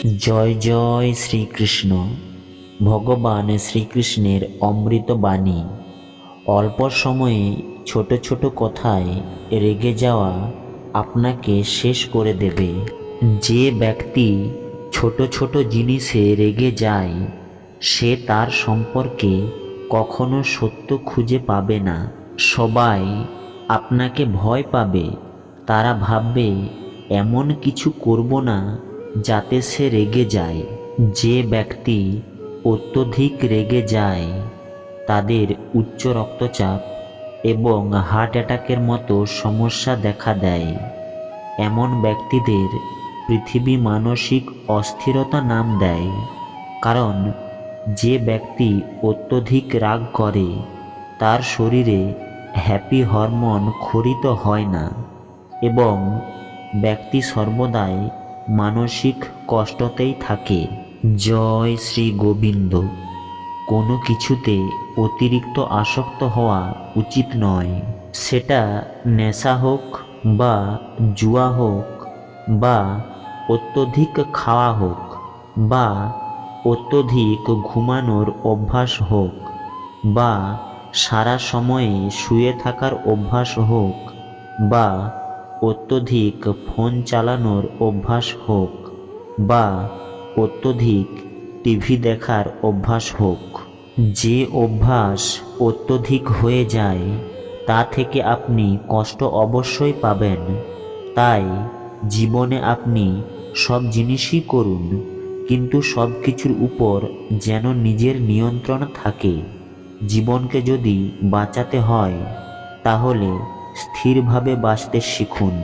জয় জয় শ্রীকৃষ্ণ। ভগবান শ্রীকৃষ্ণের অমৃত বাণী। অল্প সময়ে ছোট ছোট কথায় রেগে যাওয়া আপনাকে শেষ করে দেবে। যে ব্যক্তি ছোট ছোট জিনিসে রেগে যায় সে তার সম্পর্কে কখনো সত্য খুঁজে পাবে না। সবাই আপনাকে ভয় পাবে, তারা ভাববে এমন কিছু করব না যাতে সে রেগে যায়। যে ব্যক্তি অত্যধিক রেগে যায় তাদের উচ্চ রক্তচাপ এবং হার্ট অ্যাটাকের মতো সমস্যা দেখা দেয়। এমন ব্যক্তিদের পৃথিবী মানসিক অস্থিরতা নাম দেয়, কারণ যে ব্যক্তি অত্যধিক রাগ করে তার শরীরে হ্যাপি হরমোন ক্ষরিত হয় না এবং ব্যক্তি সর্বদাই মানসিক কষ্টতেই থাকে। জয় শ্রী গোবিন্দ। কোনো কিছুতে অতিরিক্ত আসক্ত হওয়া উচিত নয়। সেটা নেশা হোক বা জুয়া হোক বা অত্যধিক খাওয়া হোক বা অত্যধিক ঘুমানোর অভ্যাস হোক বা সারা সময়ে শুয়ে থাকার অভ্যাস হোক বা অত্যধিক ফোন চালানোর অভ্যাস হোক বা অত্যধিক টিভি দেখার অভ্যাস হোক। যে অভ্যাস অত্যধিক হয়ে যায় তা থেকে আপনি কষ্ট অবশ্যই পাবেন। তাই জীবনে আপনি সব জিনিসই করুন, কিন্তু সব কিছুর উপর যেন নিজের নিয়ন্ত্রণ থাকে। জীবনকে যদি বাঁচাতে হয় তাহলে স্থিরভাবে বাঁচতে শিখুন।